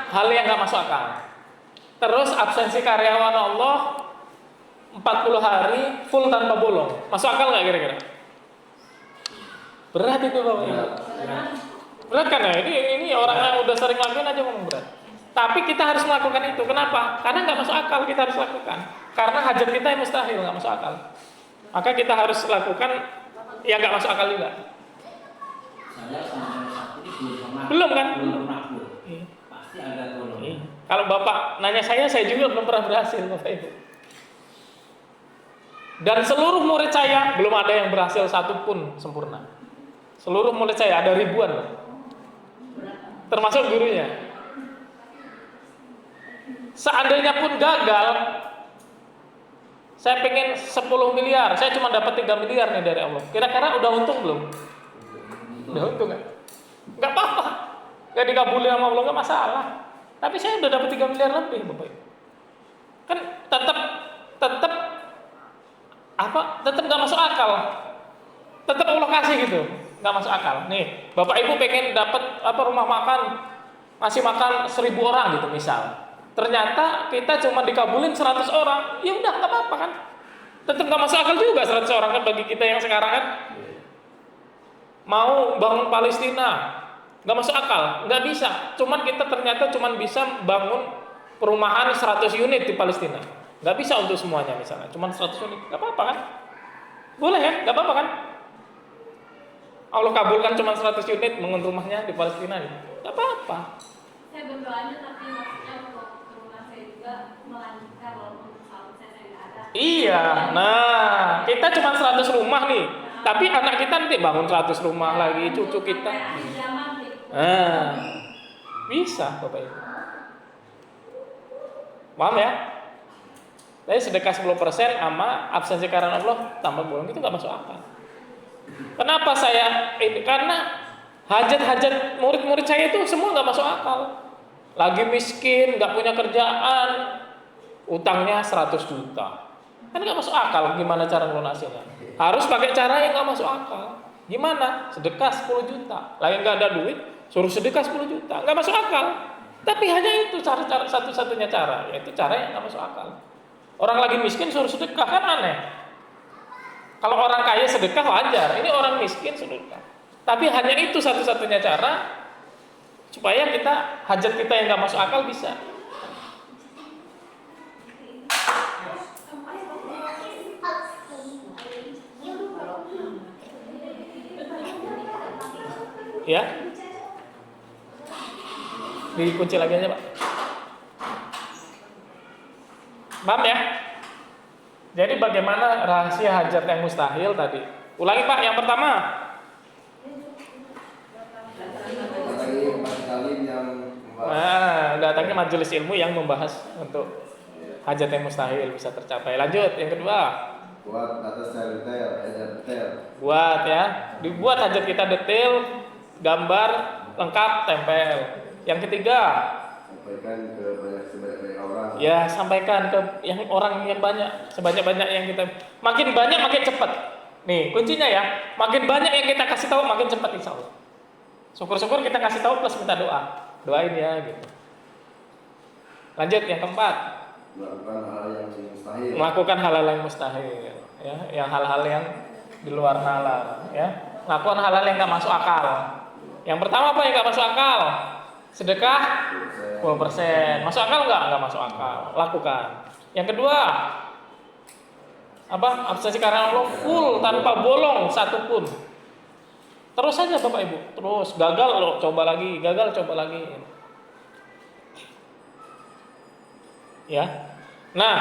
hal yang nggak masuk akal. Terus absensi karyawan Allah 40 hari full tanpa bolong. Masuk akal nggak kira-kira? Berat itu Bapak Ibu. Berat kan ya? Ini orang yang udah sering lakuin aja ngomong berat. Tapi kita harus melakukan itu. Kenapa? Karena nggak masuk akal, kita harus lakukan. Karena hajat kita yang mustahil, nggak masuk akal. Maka kita harus lakukan yang nggak masuk akal juga. Saya sama sakit Belum kan? Belum pernah. Pasti ada tolong. Kalau Bapak nanya saya juga belum pernah berhasil Bapak Ibu. Dan seluruh murid saya belum ada yang berhasil satu pun sempurna. Seluruh murid saya ada ribuan, termasuk gurunya. Seandainya pun gagal, saya pengen 10 miliar, saya cuma dapat 3 miliar nih dari Allah. Kira-kira udah untung belum? Udah untung kan? Gak apa-apa, gak dikabulin sama Allah, gak masalah. Tapi saya udah dapat 3 miliar lebih Bapak Ibu. Kan tetap gak masuk akal. Tetap Allah kasih gitu, gak masuk akal. Nih, Bapak Ibu pengen dapat rumah makan, masih makan 1000 orang gitu misal. Ternyata kita cuma dikabulin 100 orang, ya udah nggak apa-apa kan? Tetap nggak masuk akal juga 100 orang kan bagi kita yang sekarang kan mau bangun Palestina, nggak masuk akal, nggak bisa. Cuman kita ternyata cuma bisa bangun perumahan 100 unit di Palestina, nggak bisa untuk semuanya misalnya, cuma 100 unit, nggak apa-apa kan? Boleh ya, nggak apa-apa kan? Allah kabulkan cuma 100 unit bangun rumahnya di Palestina, nggak apa-apa. Saya berdoanya tapi maksudnya untuk rumah saya juga melanjutkan walaupun suami saya nggak ada. Iya, nah kita cuma 100 rumah nih, tapi anak kita nanti bangun 100 rumah lagi, cucu kita. Nah, bisa Bapak Ibu. Paham ya? Tapi sedekah 10% sama absensi karena Allah tambah bolong itu nggak masuk akal. Kenapa saya ini? Karena hajat-hajat murid-murid saya itu semua nggak masuk akal. Lagi miskin, nggak punya kerjaan, utangnya 100 juta. Kan nggak masuk akal. Gimana cara melunasinya? Harus pakai cara yang nggak masuk akal. Gimana? Sedekah 10 juta. Lagi nggak ada duit, suruh sedekah 10 juta. Nggak masuk akal. Tapi hanya itu cara satu-satunya cara, yaitu cara yang nggak masuk akal. Orang lagi miskin suruh sedekah kan aneh. Kalau orang kaya sedekah wajar. Ini orang miskin sedekah. Tapi hanya itu satu-satunya cara supaya kita hajat kita yang nggak masuk akal bisa. Ya, dikunci lagi aja Pak. Paham ya? Jadi bagaimana rahasia hajat yang mustahil tadi? Ulangi Pak, yang pertama. Datangnya majelis ilmu yang membahas untuk hajat yang mustahil bisa tercapai. Lanjut, yang kedua. Buat atas detail. Buat ya, dibuat hajat kita detail, gambar, lengkap, tempel. Yang ketiga. Sampaikan ke sebanyak orang. Ya, sampaikan ke yang orang yang banyak, sebanyak-banyak yang kita. Makin banyak makin cepat. Nih, kuncinya ya. Makin banyak yang kita kasih tahu makin cepat insya Allah. Syukur-syukur kita kasih tahu plus minta doa. Doain ya gitu. Lanjut yang keempat. Melakukan hal yang mustahil. Melakukan hal-hal yang mustahil, ya, yang hal-hal yang di luar nalar, ya. Melakukan hal-hal yang nggak masuk akal. Yang pertama apa yang nggak masuk akal? Sedekah 10%. Masuk akal nggak? Nggak masuk akal. Lakukan. Yang kedua, apa? Absensi karena Allah full tanpa bolong satupun. Terus saja Bapak Ibu. Terus gagal loh, coba lagi. Gagal coba lagi. Ya. Nah,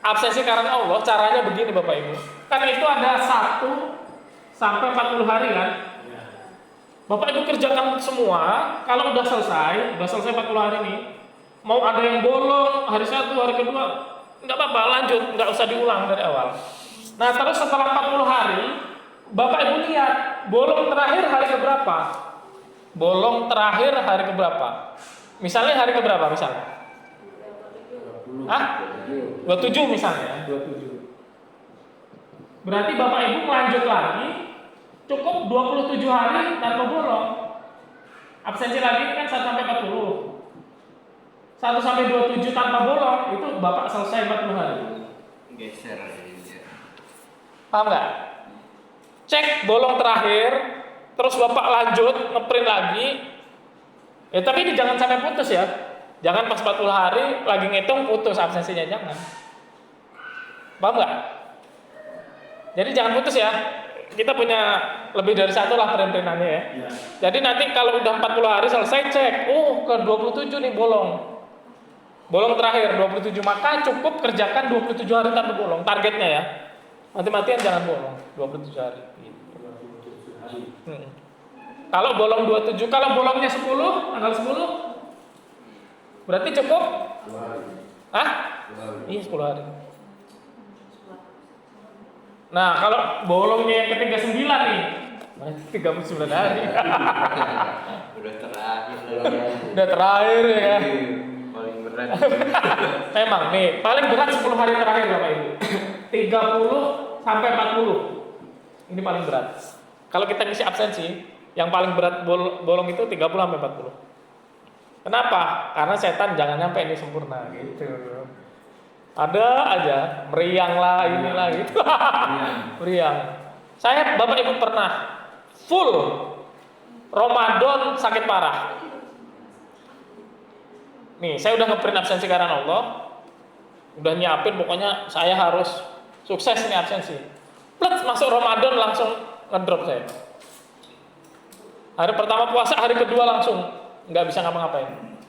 absensi karena Allah caranya begini Bapak Ibu. Kan itu ada 1 sampai 40 hari kan? Bapak Ibu kerjakan semua. Kalau udah selesai 40 hari ini, mau ada yang bolong hari 1, hari kedua, nggak apa-apa, lanjut, nggak usah diulang dari awal. Nah, terus setelah 40 hari, Bapak Ibu lihat bolong terakhir hari keberapa? Bolong terakhir hari keberapa? Misalnya hari keberapa misalnya? 27 misalnya, 27. Berarti Bapak Ibu melanjut lagi, cukup 27 hari tanpa bolong. Absensi lagi kan 1 sampai 40. 1 sampai 27 tanpa bolong, itu Bapak selesai 40 hari. Geser aja. Paham nggak? Cek bolong terakhir, terus Bapak lanjut ngeprint lagi. Ya tapi ini jangan sampai putus ya. Jangan pas 40 hari lagi ngitung putus absensinya, jangan. Paham nggak? Jadi jangan putus ya. Kita punya lebih dari satu lah print-printannya ya. Ya. Jadi nanti kalau udah 40 hari selesai cek, oh ke 27 nih bolong. Bolong terakhir 27, maka cukup kerjakan 27 hari tanpa bolong. Targetnya ya. Mati-matian jangan bolong 27 hari. Kalau bolong 27, kalau bolongnya 10, tanggal 10 berarti cukup? 2 hari. Hah? 2 hari. Iya 10 hari. Nah, kalau bolongnya yang ketiga 9 nih, berarti 39 hari. Udah terakhir. Udah terakhir ya. Paling berat. Memang nih, paling berat 10 hari terakhir Bapak Ibu. 30 sampai 40. Ini paling berat. Kalau kita ngisi absensi, yang paling berat bolong itu 30 sampai 40. Kenapa? Karena setan jangan nyampe ini sempurna gitu. Ada aja meriang lah inilah gitu. Meriang. Saya Bapak Ibu pernah full Ramadan sakit parah. Nih, saya udah ngeprint absensi karena Allah. Udah nyiapin pokoknya saya harus sukses nih absensi. Plus masuk Ramadan langsung ngedrop saya. Hari pertama puasa, hari kedua langsung nggak bisa ngapa-ngapain.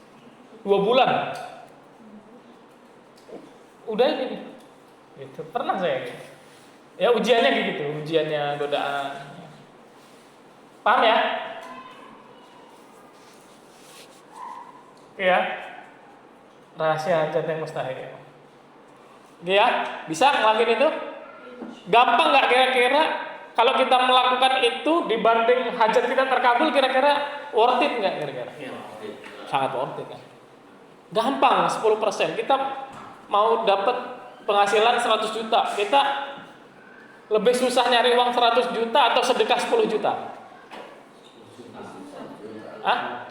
2 bulan. Udah gini. Gitu. Pernah saya gitu. Ya ujiannya gitu, ujiannya godaan. Paham ya? Oke ya. Rahasia hajat yang mustahil. Oke ya, bisa ngelakuin itu? Gampang nggak kira-kira kalau kita melakukan itu dibanding hajat kita terkabul, kira-kira worth it nggak kira-kira? Sangat worth it kan? Gampang, 10%. Kita mau dapat penghasilan 100 juta, kita lebih susah nyari uang 100 juta atau sedekah 10 juta? Hah?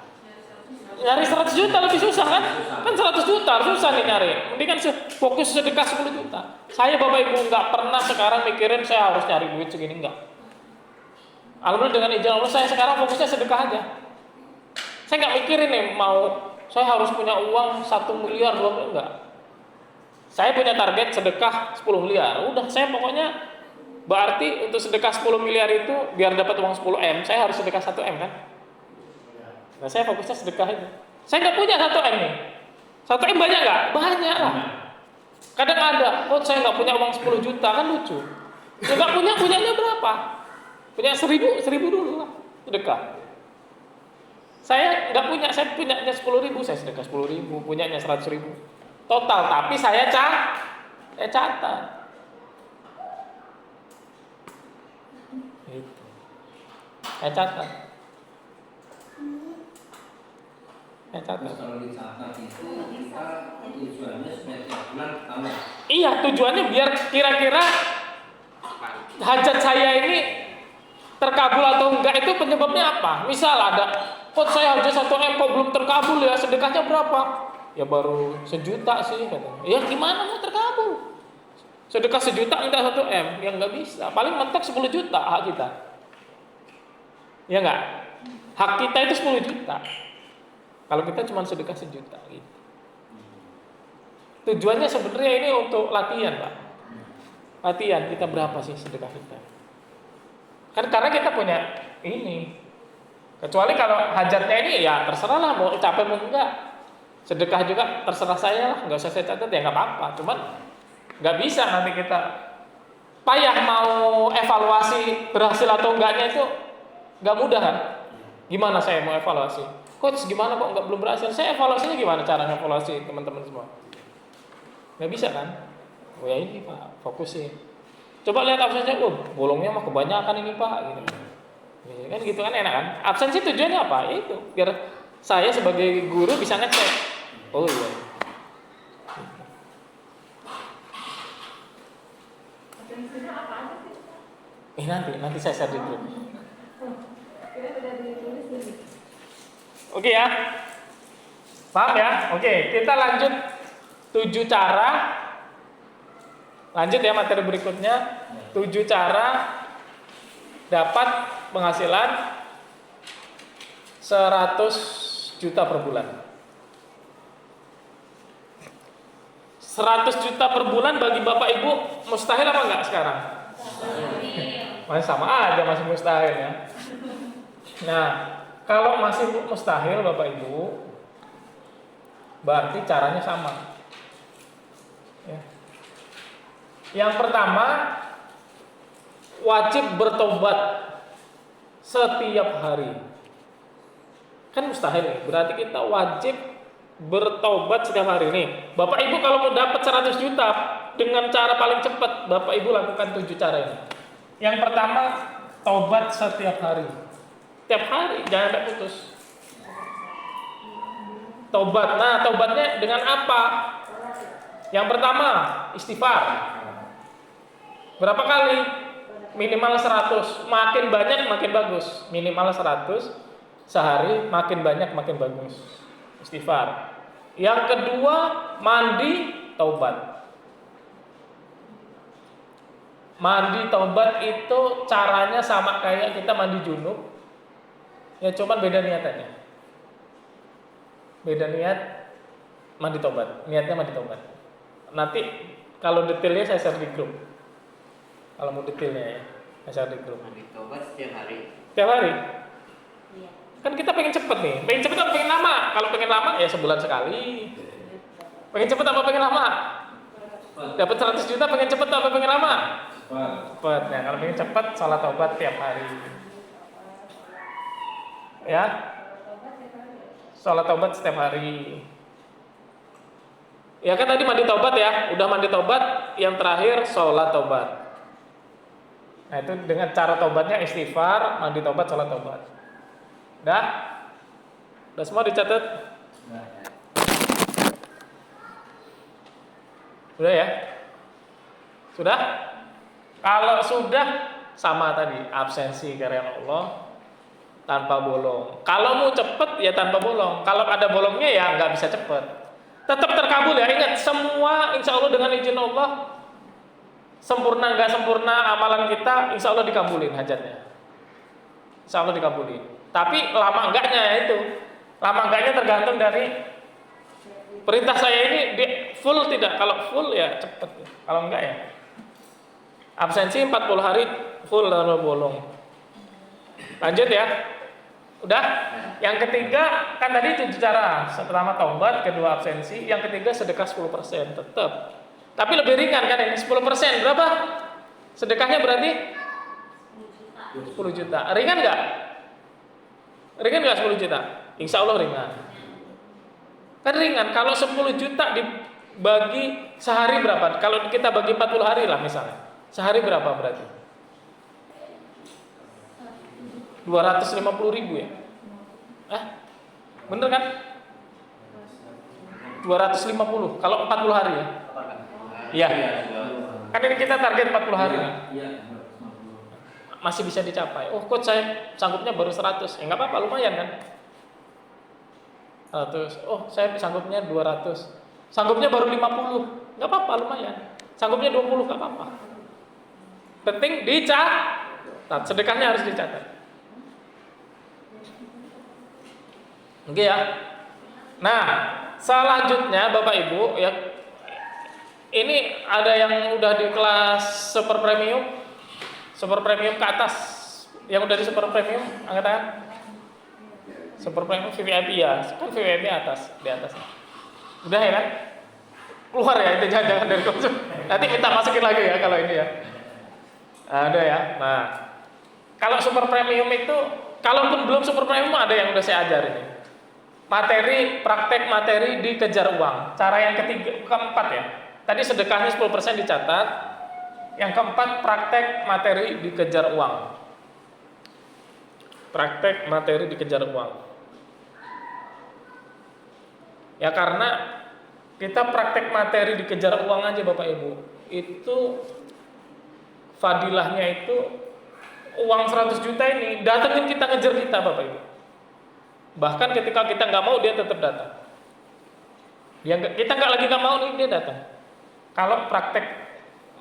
Nyari 100 juta lebih susah kan? Kan 100 juta susah nih nyari. Mendingan fokus sedekah 10 juta. Saya Bapak Ibu nggak pernah sekarang mikirin saya harus nyari duit segini, enggak. Alhamdulillah dengan izin Allah saya sekarang fokusnya sedekah aja. Saya nggak mikirin nih mau saya harus punya uang 1 miliar, 2 miliar, enggak. Saya punya target sedekah 10 miliar. Udah, saya pokoknya berarti untuk sedekah 10 miliar itu biar dapat uang 10 M, saya harus sedekah 1 M kan? Nah, saya fokusnya sedekah itu. Saya nggak punya 1 M nih. 1 M banyak nggak? Banyak lah. Kadang ada, oh saya nggak punya uang 10 juta, kan lucu. Ya nggak punyanya berapa? Punya 1000 dulu lah, sedekah. Saya nggak punya, saya punyanya 10.000, saya sedekah 10.000, punyanya 100.000 total. Tapi saya catat. Gitu. Saya catat. Terus kalau dicatat itu kita tujuannya supaya tiap bulan tambah. Iya, tujuannya biar kira-kira hajat saya ini terkabul atau enggak itu penyebabnya apa? Misal ada, kok saya hajat 1 M kok belum terkabul ya, sedekahnya berapa? Ya baru 1 juta sih katanya. Ya gimana mau terkabul? Sedekah 1 juta minta 1 M, ya nggak bisa. Paling mentok 10 juta hak kita. Ya nggak? Hak kita itu 10 juta. Kalau kita cuma sedekah 1 juta gitu. Tujuannya sebenarnya ini untuk latihan, Pak. Latihan kita berapa sih sedekah kita? Kan karena kita punya ini. Kecuali kalau hajatnya ini ya terserah lah mau capek mau enggak. Sedekah juga terserah saya lah, nggak usah saya catat ya nggak apa-apa. Cuman nggak bisa nanti kita payah mau evaluasi berhasil atau enggaknya itu nggak mudah kan? Gimana saya mau evaluasi? Coach gimana kok belum berhasil? Saya evaluasinya gimana cara evaluasi teman-teman semua? Nggak bisa kan? Oh ya ini Pak, fokusin. Coba lihat absensinya, bolongnya mah kebanyakan ini Pak. Gitu. Kan gitu kan enak kan? Absensi tujuannya apa? Ya itu biar saya sebagai guru bisa ngecek. Oh iya. Absensinya apa aja sih? Nanti saya share di grup. Kira udah ditulis ini. Oke ya. Paham ya? Oke, kita lanjut 7 cara. Lanjut ya materi berikutnya. 7 cara dapat penghasilan 100 juta per bulan. 100 juta per bulan bagi Bapak Ibu mustahil apa enggak sekarang? Masih sama aja, masih mustahil ya. Nah, kalau masih mustahil Bapak Ibu, berarti caranya sama. Ya. Yang pertama, wajib bertobat setiap hari. Kan mustahil nih, berarti kita wajib bertobat setiap hari nih. Bapak Ibu kalau mau dapat 100 juta dengan cara paling cepat, Bapak Ibu lakukan 7 cara ini. Yang pertama, tobat setiap hari. Setiap hari, jangan sampai putus. Tobat. Nah, tobatnya dengan apa? Yang pertama, istighfar. Berapa kali? Minimal 100. Makin banyak makin bagus. Minimal 100 sehari, makin banyak makin bagus. Istighfar. Yang kedua, mandi taubat. Mandi taubat itu caranya sama kayak kita mandi junub. Ya cuman beda niatannya. Beda niat mandi taubat. Niatnya mandi taubat. Nanti kalau detailnya saya share di grup. Kalau mau detailnya ya, saya share di grup. Mandi taubat setiap hari. Setiap hari. Iya. Kan kita pengen cepet nih. Pengen cepet atau pengen lama? Kalau pengen lama ya sebulan sekali. Pengen cepet apa pengen lama? Dapat 100 juta pengen cepet apa pengen lama? Cepet. Ya, kalau pengen cepet salat taubat tiap hari. Ya. Salat taubat setiap hari. Ya kan tadi mandi taubat ya. Udah mandi taubat, yang terakhir salat taubat. Nah, itu dengan cara taubatnya istighfar, mandi taubat, salat taubat. Udah? Udah semua dicatat? Sudah ya? Sudah? Kalau sudah sama tadi, absensi karena Allah tanpa bolong. Kalau mau cepet ya tanpa bolong. Kalau ada bolongnya ya nggak bisa cepet. Tetap terkabul ya. Ingat, semua insya Allah dengan izin Allah, sempurna nggak sempurna amalan kita, insya Allah dikabulin hajatnya. Insya Allah dikabulin. Tapi lama enggaknya itu. Lama enggaknya tergantung dari perintah saya ini full tidak. Kalau full ya cepet. Kalau enggak ya absensi 40 hari full lalu bolong. Lanjut ya. Udah? Yang ketiga kan tadi 7 cara. Pertama taubat, kedua absensi, yang ketiga sedekah 10% tetap. Tapi lebih ringan kan ini 10%. Berapa? Sedekahnya berarti 10 juta. Ringan enggak? Ringan nggak 10 juta? Insya Allah ringan. Kan ringan. Kalau 10 juta dibagi sehari berapa? Kalau kita bagi 40 hari lah misalnya. Sehari berapa berarti? 250 ribu ya? Bener kan? 250 kalau 40 hari ya? Iya. Kan ini kita target 40 hari. Iya. Masih bisa dicapai. Oh coach, saya sanggupnya baru 100. Ya nggak apa-apa, lumayan kan? 100. Oh saya sanggupnya 200. Sanggupnya baru 50. Nggak apa-apa, lumayan. Sanggupnya 20, nggak apa-apa. Penting dicatat. Sedekahnya harus dicatat. Oke ya. Nah, selanjutnya Bapak Ibu ya, ini ada yang udah di kelas super premium. Super premium ke atas. Yang udah di super premium angkat tangan. Super premium VIP ya. Kan VIP atas, di atas. Udah ya kan? Keluar ya, itu jangan dari konsum. Nanti kita masukin lagi ya kalau ini ya. Nah, udah ya. Nah, kalau super premium itu, kalaupun belum super premium ada yang udah saya ajarin ini. Praktek materi dikejar uang. Cara yang keempat ya. Tadi sedekahnya 10% dicatat. Yang keempat, praktek materi dikejar uang. Praktek materi dikejar uang. Ya karena kita praktek materi dikejar uang aja Bapak Ibu, itu fadilahnya itu uang 100 juta ini datengin kita, ngejar kita Bapak Ibu. Bahkan ketika kita nggak mau dia tetap datang. Kita lagi nggak mau nih, dia datang. Kalau praktek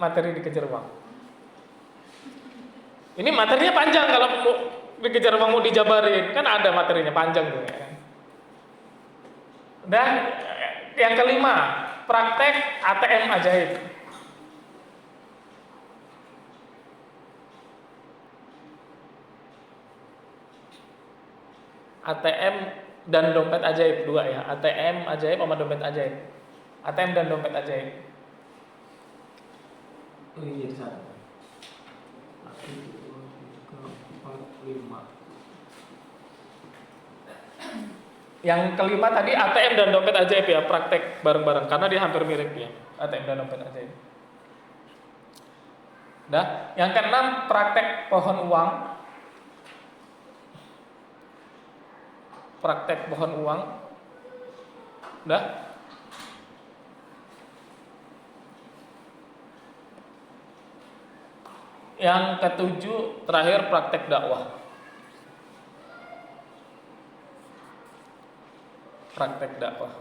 materi dikejar uang, ini materinya panjang. Kalau mau dikejar uang, mau dijabarin, kan ada materinya panjang tuh. Ya. Dan yang kelima, praktek ATM ajaib. ATM dan dompet ajaib, dua ya. ATM ajaib sama dompet ajaib. ATM dan dompet ajaib. Oh iya, jadi satu. 1, 2, 3, 4, 5. Yang kelima tadi ATM dan dompet ajaib ya, praktek bareng-bareng karena dia hampir mirip ya, ATM dan dompet ajaib. Nah, yang keenam praktek pohon uang. Praktek pohon uang. Udah? Yang ketujuh terakhir praktek dakwah. Praktek dakwah.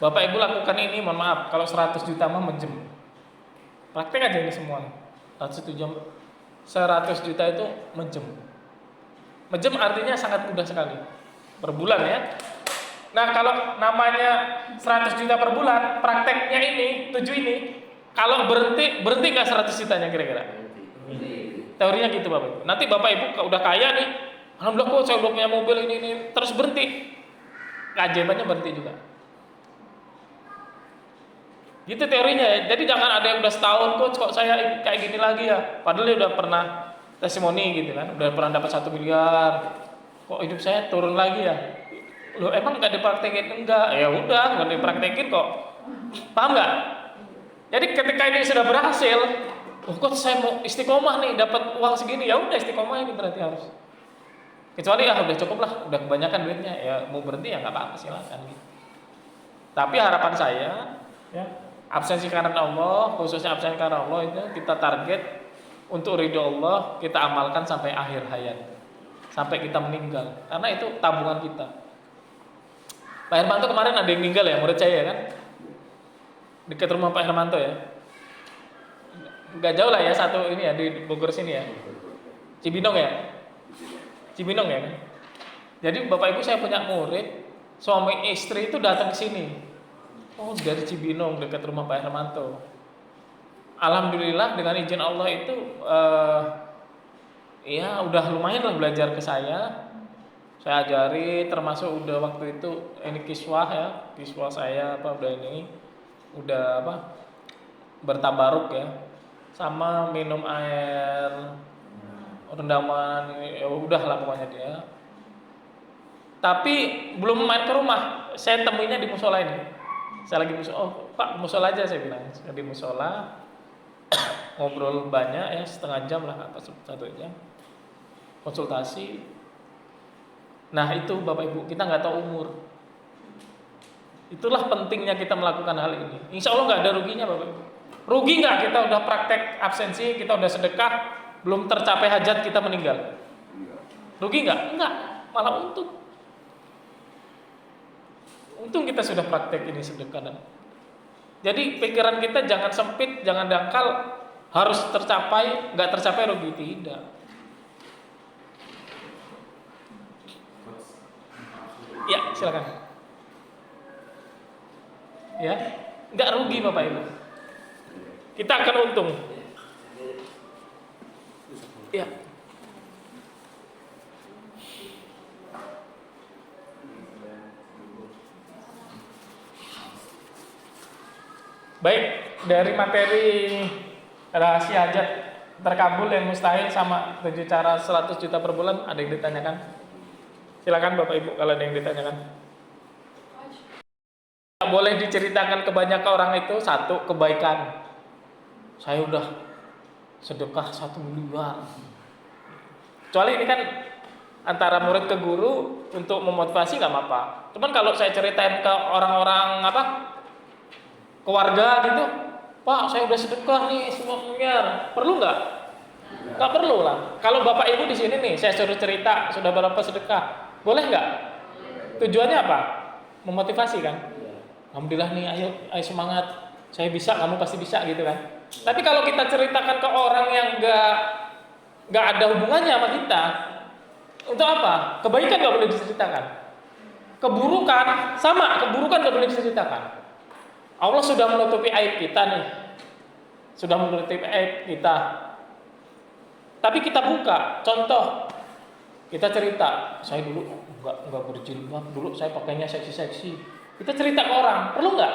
Bapak Ibu lakukan ini, mohon maaf, kalau 100 juta mah menjem. Praktek aja ini semua. 100 juta itu menjem. Menjem artinya sangat mudah sekali. Per bulan ya. Nah, kalau namanya 100 juta per bulan, prakteknya ini, 7 ini, kalau berhenti nggak 100 jutanya kira-kira? Teorinya gitu Bapak Ibu. Nanti Bapak Ibu udah kaya nih, alhamdulillah kok saya udah punya mobil ini, terus berhenti. Keajaibannya berhenti juga. Gitu teorinya ya. Jadi jangan ada yang udah setahun kok saya kayak gini lagi ya. Padahal dia udah pernah testimoni gitu kan, udah pernah dapat 1 miliar. Kok hidup saya turun lagi ya? Loh emang nggak dipraktekin? Enggak. Ya udah nggak dipraktekin kok. Paham nggak? Jadi ketika ini sudah berhasil, kok saya mau istiqomah nih dapat uang segini, ya udah istiqomah ini berarti harus. Kecuali udah cukup lah, udah kebanyakan duitnya, ya mau berhenti ya nggak apa-apa silakan gitu. Tapi harapan saya, ya absensi karena Allah, khususnya absensi karena Allah itu kita target untuk ridho Allah, kita amalkan sampai akhir hayat, sampai kita meninggal, karena itu tabungan kita. Pak Hermanto kemarin ada yang meninggal ya, murid saya kan, dekat rumah Pak Hermanto ya. Gak jauh lah ya, satu ini ya di Bogor sini ya, Cibinong ya, Cibinong ya. Jadi bapak ibu saya punya murid, suami istri itu datang ke sini. Oh dari Cibinong dekat rumah Pak Hermanto. Alhamdulillah dengan izin Allah itu, ya udah lumayan lah belajar ke saya. Saya ajari, termasuk udah waktu itu ini kiswah ya, kiswah saya udah ini, udah bertabaruk ya. Sama minum air rendaman, ya udahlah pokoknya dia. Tapi belum main ke rumah, saya temuinya di musola ini. Saya lagi musola, Pak musola aja saya bilang. Saya di musola ngobrol banyak ya, setengah jam lah atau 1 jam konsultasi. Nah itu Bapak Ibu, kita nggak tahu umur. Itulah pentingnya kita melakukan hal ini. Insya Allah nggak ada ruginya Bapak Ibu. Rugi nggak kita udah praktek absensi, kita udah sedekah, belum tercapai hajat kita meninggal? Rugi nggak? Enggak, malah untung. Untung kita sudah praktek ini sedekah. Jadi pikiran kita jangan sempit, jangan dangkal, harus tercapai, nggak tercapai rugi, tidak. Ya silakan. Ya, nggak rugi Bapak Ibu. Kita akan untung. Ya. Baik, dari materi rahasia hajat terkabul yang mustahil sama 7 cara 100 juta per bulan, ada yang ditanyakan? Silakan Bapak Ibu kalau ada yang ditanyakan. Boleh diceritakan kebanyakan orang itu satu kebaikan. Saya udah sedekah 1 miliar. Kecuali ini kan antara murid ke guru untuk memotivasi nggak apa-apa. Cuman kalau saya ceritain ke orang-orang keluarga gitu, Pak saya udah sedekah nih 1 miliar, perlu nggak? Nggak perlu lah. Kalau bapak ibu di sini nih, saya suruh cerita sudah berapa sedekah, boleh nggak? Tujuannya apa? Memotivasi kan? Alhamdulillah nih, ayo semangat, saya bisa, kamu pasti bisa gitu kan? Tapi kalau kita ceritakan ke orang yang nggak ada hubungannya sama kita, untuk apa? Kebaikan nggak boleh diceritakan. Keburukan sama, keburukan nggak boleh diceritakan. Allah sudah menutupi aib kita nih, sudah menutupi aib kita. Tapi kita buka, contoh, kita cerita, saya dulu nggak berjilbab, dulu saya pakainya seksi-seksi. Kita cerita ke orang, perlu nggak?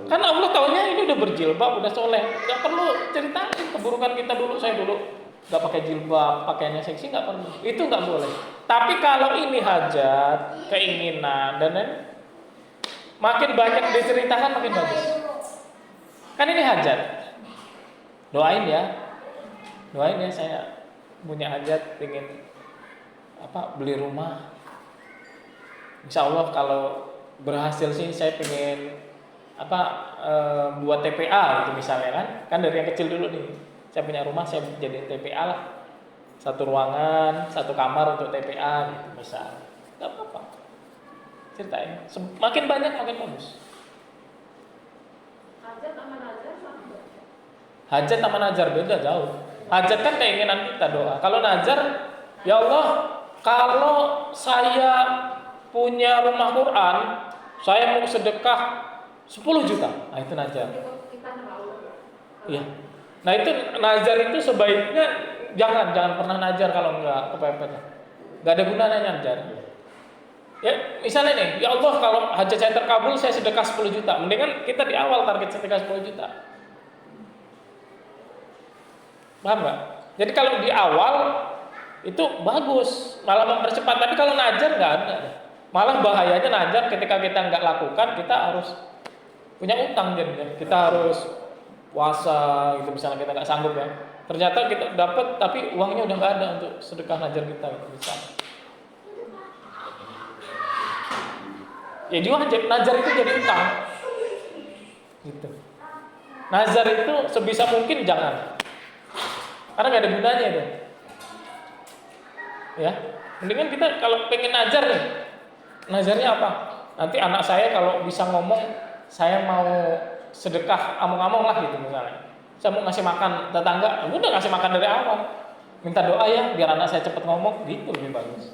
Kan Allah tahunya ini udah berjilbab, udah soleh, nggak perlu ceritain keburukan kita dulu. Saya dulu nggak pakai jilbab, pakainya seksi, nggak perlu. Itu nggak boleh. Tapi kalau ini hajat, keinginan dan lain, makin banyak diceritakan makin bagus. Kan ini hajat, doain ya saya punya hajat, pengen beli rumah. Insya Allah kalau berhasil sih saya pengen buat TPA gitu misalnya kan dari yang kecil dulu nih, saya punya rumah, saya jadi TPA lah, satu ruangan, satu kamar untuk TPA gitu misal, nggak apa-apa, ceritain, makin banyak makin bagus. Hajat sama nazar sama. Hajat sama nazar beda jauh. Hajat kan keinginan kita, doa. Kalau nazar, ya Allah, kalau saya punya rumah Quran, saya mau sedekah 10 juta. Nah itu nazar. Kita tahu. Iya. Nah itu nazar itu sebaiknya jangan pernah nazar kalau enggak kepepet. Enggak ada gunanya nazar. Ya, misalnya nih, ya Allah kalau hajat saya terkabul, saya sedekah 10 juta. Mendingan kita di awal target sedekah 10 juta. Paham nggak? Jadi kalau di awal itu bagus, malah mempercepat. Tapi kalau nazar nggak ada. Malah bahayanya nazar ketika kita nggak lakukan, kita harus punya utang jadinya. Kita harus puasa gitu misalnya, kita nggak sanggup ya. Ternyata kita dapat tapi uangnya udah nggak ada untuk sedekah nazar kita gitu, misalnya. Ya juga nazar itu jadi utang. Gitu. Nazar itu sebisa mungkin jangan. Karena nggak ada gunanya itu. Ya, mendingan kita kalau pengen nazar nih, nazarnya apa? Nanti anak saya kalau bisa ngomong, saya mau sedekah among-among lah gitu misalnya. Saya mau ngasih makan tetangga, udah ngasih makan dari awal. Minta doa ya, biar anak saya cepet ngomong, gitu lebih bagus.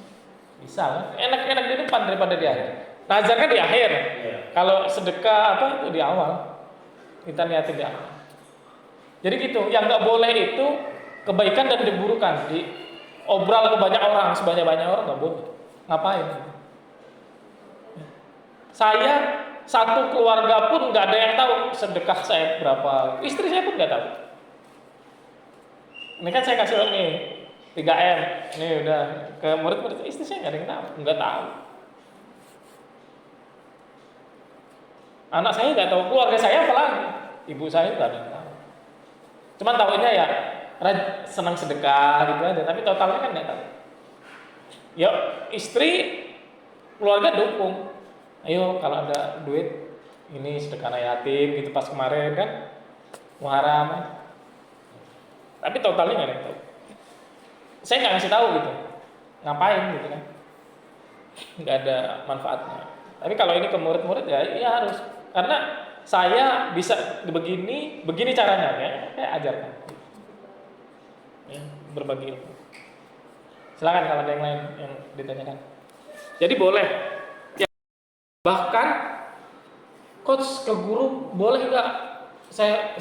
Bisa kan? Enak-enak di depan daripada di akhir. Nazar kan di akhir. Kalau sedekah itu di awal. Kita niatin di awal. Jadi gitu, yang nggak boleh itu kebaikan dan keburukan, diobral ke banyak orang, sebanyak-banyak orang nggak boleh. Ngapain? Saya satu keluarga pun nggak ada yang tahu sedekah saya berapa. Istri saya pun nggak tahu. Ini kan saya kasih nih 3M, ini udah ke murid-murid, istri saya nggak ada yang tahu, nggak tahu. Anak saya nggak tahu, keluarga saya apalagi, ibu saya nggak ada yang tahu. Cuman tahunya ya senang sedekah gitu aja, tapi totalnya kan nggak tahu. Ya istri, keluarga dukung. Ayo kalau ada duit ini sedekah anak yatim gitu pas kemarin kan Muharram. Tapi totalnya nggak ada yang tahu. Saya nggak ngasih tahu gitu, ngapain gitu kan? Nggak ada manfaatnya. Tapi kalau ini ke murid-murid ya harus, karena saya bisa begini caranya ya, saya ajarkan. Ya, berbagi ilmu. Silakan kalau ada yang lain yang ditanyakan. Jadi boleh. Ya, bahkan coach ke guru boleh nggak? Saya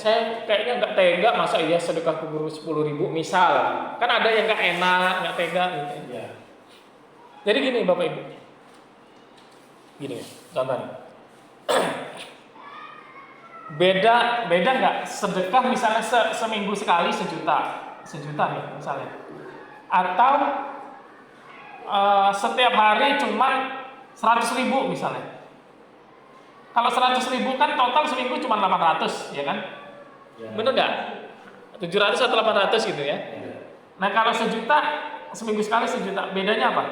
kayaknya nggak tega masa iya sedekah ke guru 10.000 misal. Kan ada yang nggak enak, nggak tega gitu. Ya. Jadi gini Bapak Ibu. Gini contohnya. Beda nggak sedekah misalnya seminggu sekali sejuta nih misalnya, atau setiap hari cuma 100.000 misalnya. Kalau 100.000 kan total seminggu cuma 800 ya kan? Ya. Bener nggak? 700 atau 800 gitu ya? Nah kalau sejuta seminggu sekali sejuta, bedanya apa?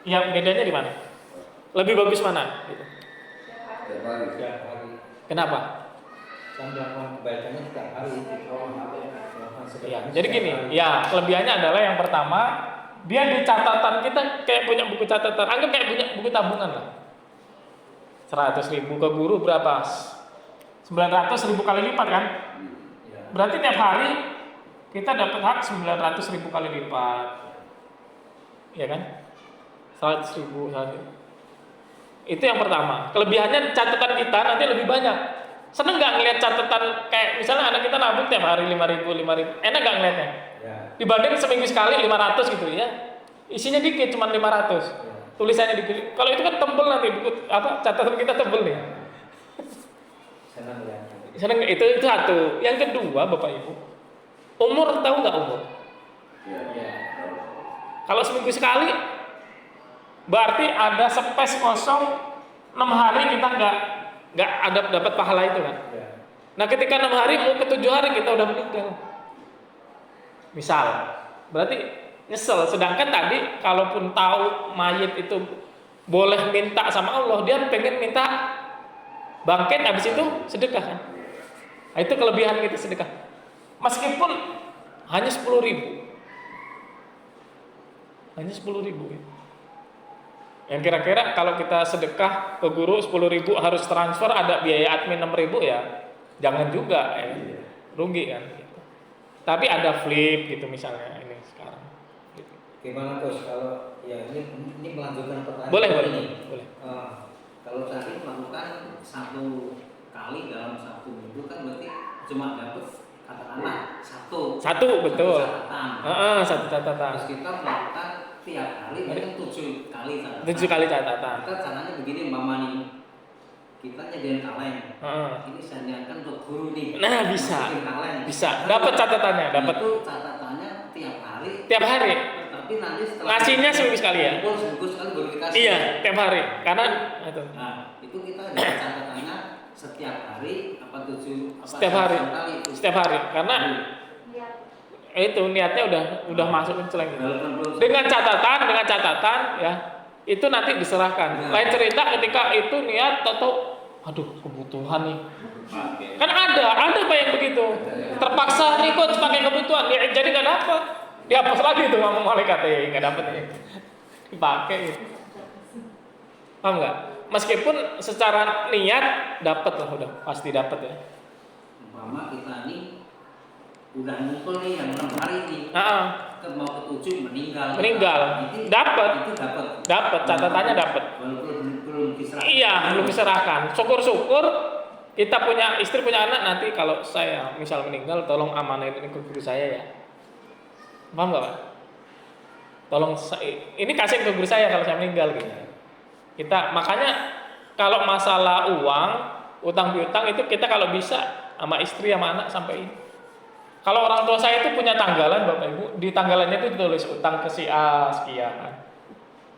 Ya bedanya di mana? Lebih bagus mana? Gitu. Setiap hari. Kenapa? Kan melakukan kebaikannya setiap hari. Ya, jadi gini, ya kelebihannya adalah yang pertama, dia di catatan kita kayak punya buku catatan, anggap kayak punya buku tabungan lah. 100.000 ke guru berapa? 900.000 kali lipat kan? Ya. Berarti tiap hari kita dapat hak 900.000 kali lipat. Ya kan? 100.000 sehari. Itu yang pertama. Kelebihannya catatan kita nanti lebih banyak. Seneng nggak ngeliat catatan kayak misalnya anak kita nabung tiap hari 5.000, enak nggak ngeliatnya? Ya. Dibanding seminggu sekali 500 gitu ya. Isinya dikit, cuma 500. Ya. Tulisannya dikit. Kalau itu kan tebel nanti buku apa catatan kita tebel nih. Senang ya. Seneng itu satu. Yang kedua, Bapak Ibu, umur tahu nggak umur? Ya. Ya. Kalau seminggu sekali, berarti ada space kosong 6 hari kita nggak ada dapat pahala itu kan? Ya. Nah ketika 6 hari mau ke 7 hari kita udah meninggal. Misal, berarti nyesel. Sedangkan tadi kalaupun tahu mayit itu boleh minta sama Allah, dia pengen minta bangkit, habis itu sedekah kan? Nah, itu kelebihan kita sedekah. Meskipun hanya 10.000, hanya 10.000. Yang kira-kira kalau kita sedekah ke guru 10.000 harus transfer, ada biaya admin 6.000 ya, jangan juga ya, rugi kan. Tapi ada flip gitu misalnya ini sekarang. Gitu. Gimana Coach kalau ya ini melanjutkan pertanyaan Boleh, ini. boleh. Kalau tadi melakukan 1 kali dalam 1 minggu kan berarti cuma dapat katakanlah satu Betul. catatan. Satu catatan. Terus kita melakukan tiap hari mungkin 7 kali catatan. 7 kali catatan. Kita caranya begini Mama nih. Kita nyediain kaleng. Ini saya niatkan untuk guru nih. Nah, bisa. Masukin kaleng. Bisa. Dapat catatannya, dapat. Itu catatannya tiap hari. Tiap hari. Tapi nanti setelah Ngasihnya seminggu sekali ya? Seminggu sekali baru dikasih. Iya, tiap hari. Karena itu. Nah, itu kita ada catatannya setiap hari apa 7 apa Setiap hari. kali itu. Setiap hari. Karena itu niatnya udah masuk ke celeng gitu. Dengan catatan ya, itu nanti diserahkan. Lain cerita ketika itu niat atau aduh kebutuhan nih. Kan ada Pak yang begitu. Terpaksa nih coach pakai kebutuhan, ya, jadi nggak dapat. Dihapus lagi tuh ngomong malaikat ya, nggak dapat ya. Dipakai gitu. Paham nggak? Meskipun secara niat dapat lah, udah pasti dapat ya. Umpama kita nih udah ngumpul nih yang 6 hari nih. Kita mau ke 7 meninggal. Dapat. Itu dapat. Dapat, catatannya dapat. Walaupun belum diserahkan. Iya, belum diserahkan. Syukur-syukur kita punya istri, punya anak, nanti kalau saya misal meninggal tolong amanahin ini ke guru saya ya. Paham nggak Pak? Tolong ini kasihin ke guru saya kalau saya meninggal gitu. Kita makanya kalau masalah uang, utang piutang itu kita kalau bisa sama istri sama anak sampaikan. Kalau orang tua saya itu punya tanggalan Bapak Ibu, di tanggalannya itu ditulis utang ke si A sekian.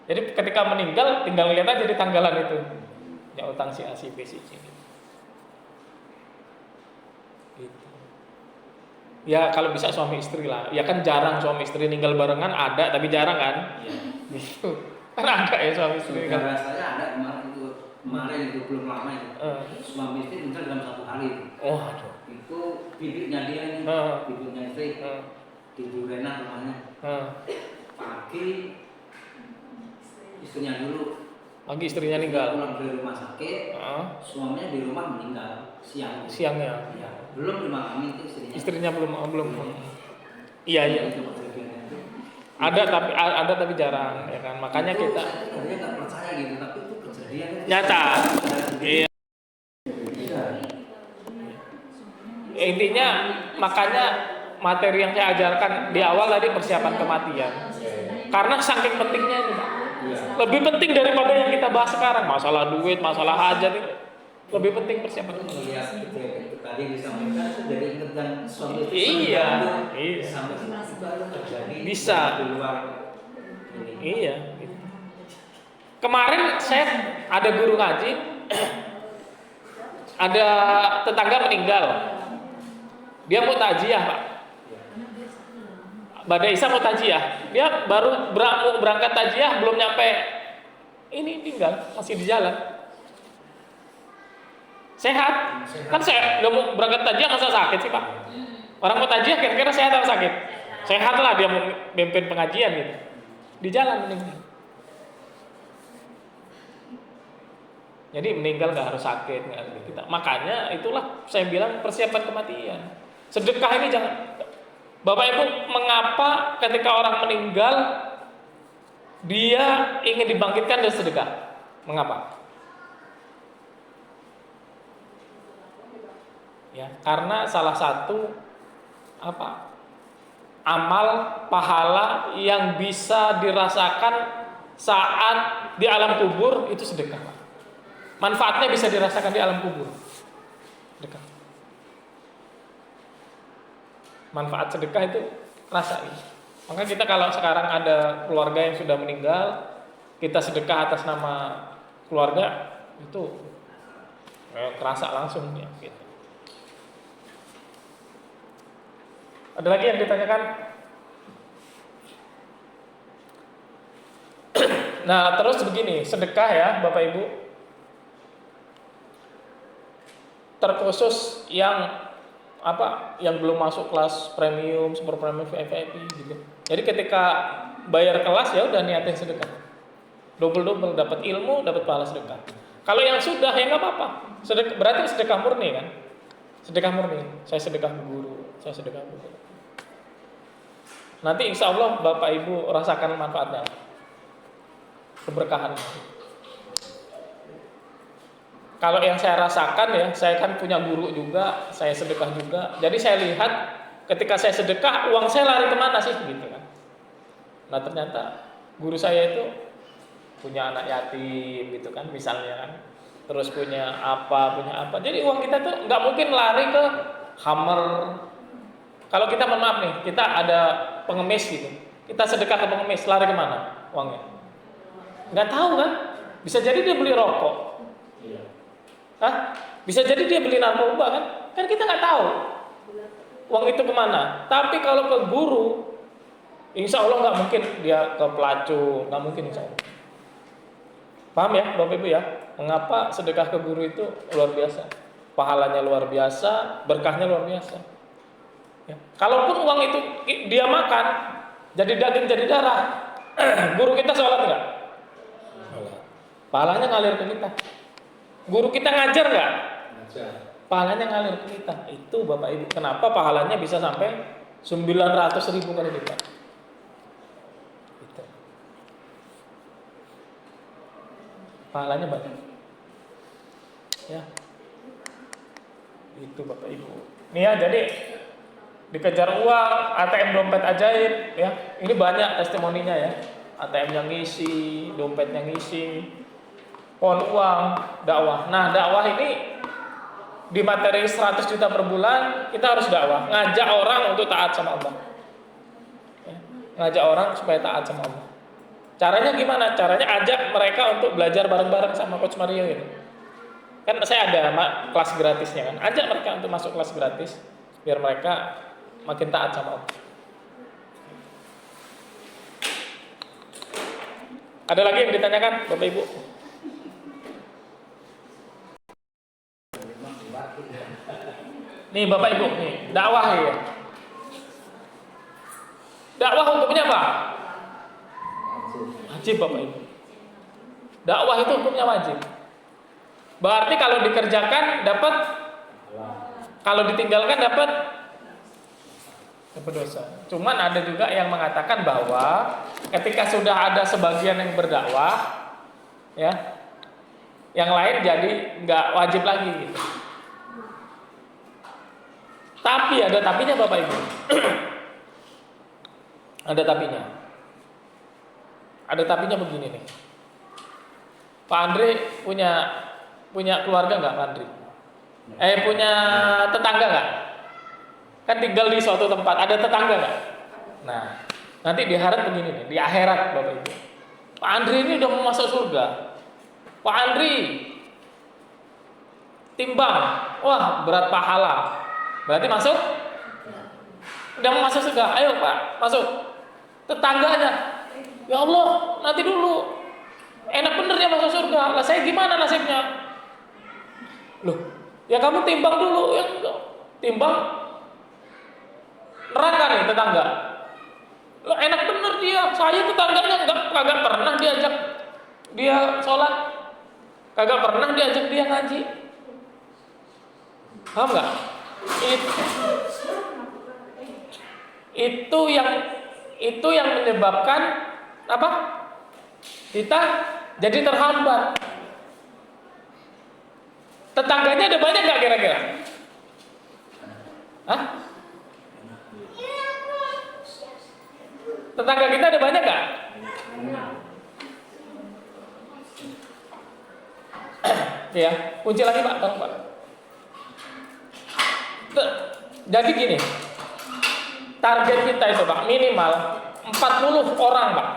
Jadi ketika meninggal tinggal lihat aja di tanggalan itu. Ya utang si A, si B, si C. Gitu. Ya kalau bisa suami istri lah. Ya kan jarang suami istri meninggal barengan, ada tapi jarang kan. Gitu. Kan ada ya suami istri kan. Saya ada kemarin itu belum lama itu. Suami istri meninggal dalam 1 hari. Oh aduh. Itu bibitnya dia ini, bibitnya istri di Durena rumahnya. Pagi istrinya dulu. Pagi istrinya meninggal. Pulang dari rumah sakit, suaminya di rumah meninggal siangnya. Ya, belum dimakamin itu Istrinya belum. Iya. Ada tapi jarang ya kan. Makanya itu, kita saya nggak percaya gitu, tapi itu kejadian nyata. Iya. Intinya makanya materi yang saya ajarkan di awal tadi persiapan kematian. Karena saking pentingnya ini, Pak. Lebih penting daripada yang kita bahas sekarang, masalah duit, masalah hajat itu. Lebih penting persiapan kematian. Iya, itu tadi disampaikan jadi ingat dan suami itu Iya. sampai baru terjadi Bisa. di luar ini. Iya. Gitu. Kemarin saya ada guru ngaji, ada tetangga meninggal. Dia mau takziah, Pak. Badai Isa mau takziah. Dia baru berangkat takziah, belum nyampe ini tinggal, masih di jalan. Sehat. Kan saya udah mau berangkat takziah masa sakit sih, Pak? Orang mau tajiah kira-kira sehat atau sakit? Sehat lah, dia mau mimpin pengajian gitu. Di jalan meninggal. Jadi meninggal nggak harus sakit, nggak harus kita. Makanya itulah saya bilang persiapan kematian. Sedekah ini jangan. Bapak Ibu, mengapa ketika orang meninggal dia ingin dibangkitkan dari sedekah? Mengapa? Ya, karena salah satu amal pahala yang bisa dirasakan saat di alam kubur itu sedekah. Manfaatnya bisa dirasakan di alam kubur. Sedekah. Manfaat sedekah itu rasain. Maka kita kalau sekarang ada keluarga yang sudah meninggal, kita sedekah atas nama keluarga itu terasa langsung ya gitu. Ada lagi yang ditanyakan? Nah, terus begini, sedekah ya, Bapak Ibu. Terkhusus yang yang belum masuk kelas premium, super premium, VIP gitu. Jadi ketika bayar kelas ya udah niatin sedekah. Double dapat ilmu, dapat pahala sedekah. Kalau yang sudah ya nggak apa-apa. Berarti sedekah murni kan? Sedekah murni. Saya sedekah ke guru, saya sedekah ke guru. Nanti insya Allah Bapak Ibu rasakan manfaatnya, keberkahan. Kalau yang saya rasakan ya, saya kan punya guru juga, saya sedekah juga. Jadi saya lihat ketika saya sedekah, uang saya lari kemana sih gitu kan? Nah ternyata guru saya itu punya anak yatim gitu kan, misalnya kan. Terus punya apa. Jadi uang kita tuh nggak mungkin lari ke Hammer. Kalau kita mohon maaf nih, kita ada pengemis gitu, kita sedekah ke pengemis, lari kemana uangnya? Nggak tahu kan? Bisa jadi dia beli rokok. Bisa jadi dia beli narkoba kan? Kan kita nggak tahu uang itu kemana. Tapi kalau ke guru, insya Allah nggak mungkin dia ke pelacur, nggak mungkin insya Allah. Paham ya Bapak Ibu ya? Mengapa sedekah ke guru itu luar biasa? Pahalanya luar biasa, berkahnya luar biasa. Ya. Kalaupun uang itu dia makan, jadi daging, jadi darah, guru kita sholat nggak? Pahalanya ngalir ke kita. Guru kita ngajar nggak? Ngajar. Pahalanya ngalir ke kita. Itu Bapak Ibu. Kenapa pahalanya bisa sampai 900.000 kali lipat? Itu. Pahalanya banyak. Ya. Itu Bapak Ibu. Nih ya, jadi dikejar uang, ATM dompet ajaib, ya. Ini banyak testimoninya ya. ATM yang ngisi, dompet yang ngisi. Pohon uang, dakwah. Nah, dakwah ini di materi 100 juta per bulan, kita harus dakwah, ngajak orang untuk taat sama Allah. Ya, ngajak orang supaya taat sama Allah. Caranya gimana? Caranya ajak mereka untuk belajar bareng-bareng sama Coach Mario ini. Kan saya ada kelas gratisnya kan. Ajak mereka untuk masuk kelas gratis biar mereka makin taat sama Allah. Ada lagi yang ditanyakan, Bapak Ibu? Nih Bapak Ibu, nih dakwah ya. Dakwah hukumnya apa? Wajib Bapak Ibu. Dakwah itu hukumnya wajib. Berarti kalau dikerjakan dapat, kalau ditinggalkan dapat dosa. Cuman ada juga yang mengatakan bahwa ketika sudah ada sebagian yang berdakwah, ya, yang lain jadi nggak wajib lagi gitu. Tapi ada tapinya Bapak Ibu. Ada tapinya. Ada tapinya begini nih. Pak Andre punya keluarga nggak Pak Andre? Punya tetangga nggak? Kan tinggal di suatu tempat, ada tetangga nggak? Nah, nanti di akhirat begini nih, di akhirat Bapak Ibu. Pak Andre ini udah mau masuk surga. Pak Andre timbang, wah berat pahala. Berarti masuk? Udah mau masuk surga, ayo Pak, masuk. Tetangganya, ya Allah, nanti dulu. Enak bener ya masuk surga. Lah saya gimana nasibnya? Loh, ya kamu timbang dulu, ya timbang. neraka nih tetangga. Lo enak bener dia, saya tetangganya kagak pernah diajak dia sholat, kagak pernah diajak dia ngaji. Paham nggak? Itu yang menyebabkan apa? Kita jadi terhambat. Tetangganya ada banyak nggak kira-kira? Hah? Tetangga kita ada banyak nggak? Ya, kunci lagi Pak, tolong Pak. Jadi gini, target kita itu Pak minimal 40 orang Pak.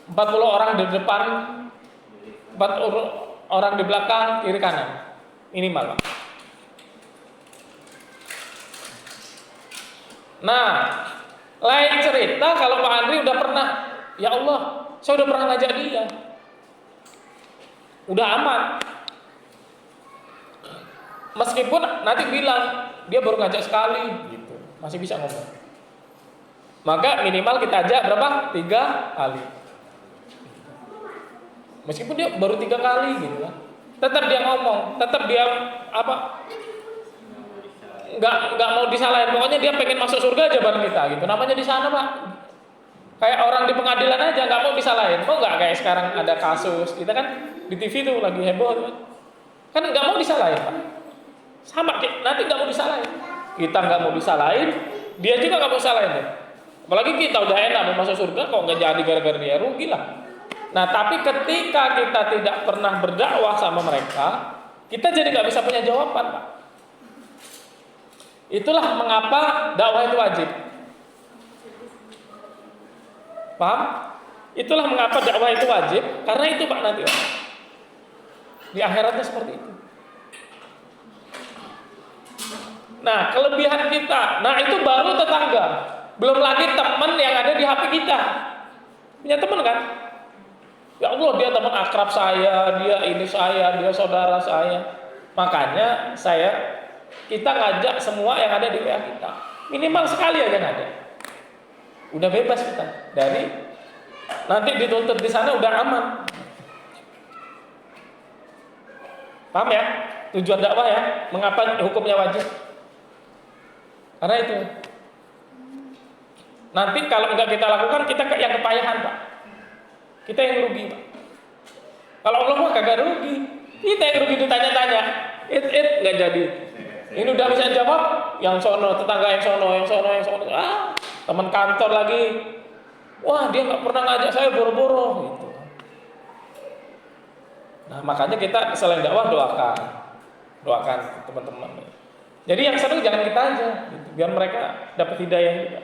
40 orang di depan, 40 orang di belakang, kiri kanan. Minimal Pak. Nah, lain cerita kalau Pak Andri udah pernah, ya Allah, saya udah pernah ngajak dia. Udah aman. Meskipun nanti bilang dia baru ngajak sekali gitu, masih bisa ngomong. Maka minimal kita ajak berapa? 3 kali. Meskipun dia baru 3 kali gitu lah. Tetap dia ngomong, tetap dia apa? Nggak mau disalahin. Pokoknya dia pengen masuk surga aja bareng kita gitu. Namanya di sana Pak. Kayak orang di pengadilan aja nggak mau disalahin. Mau nggak kayak sekarang ada kasus kita kan di TV tuh lagi heboh tuh. Kan nggak mau disalahin Pak. Sama nanti nggak mau disalahin. Kita nggak mau disalahin, dia juga nggak mau disalahin. Apalagi kita udah enak mau masuk surga, kok nggak jadi gara-gara dia, rugi lah. Nah tapi ketika kita tidak pernah berdakwah sama mereka, kita jadi nggak bisa punya jawaban Pak. Itulah mengapa dakwah itu wajib. Paham? Itulah mengapa dakwah itu wajib, karena itu Pak nanti Pak. Di akhiratnya seperti itu. Nah, kelebihan kita, nah itu baru tetangga. Belum lagi teman yang ada di HP kita. Punya teman kan? Ya Allah, dia teman akrab saya, dia ini saya, dia saudara saya. Makanya kita ngajak semua yang ada di WA kita. Minimal sekali aja ngajak. Udah bebas kita. Dari nanti dituntut di sana udah aman. Paham ya? Tujuan dakwah ya? Mengapa hukumnya wajib? Karena itu. Nanti kalau enggak kita lakukan, kita yang kepayahan Pak. Kita yang rugi Pak. Kalau Allah mah kagak rugi. Kita yang rugi ditanya-tanya. Nggak jadi. Ini udah bisa jawab, yang sono, tetangga yang sono. Teman kantor lagi. Wah, dia nggak pernah ngajak saya boro-boro gitu. Nah, makanya kita selain dakwah doakan teman-teman. Jadi yang senang jangan kita aja, gitu, biar mereka dapat hidayah juga.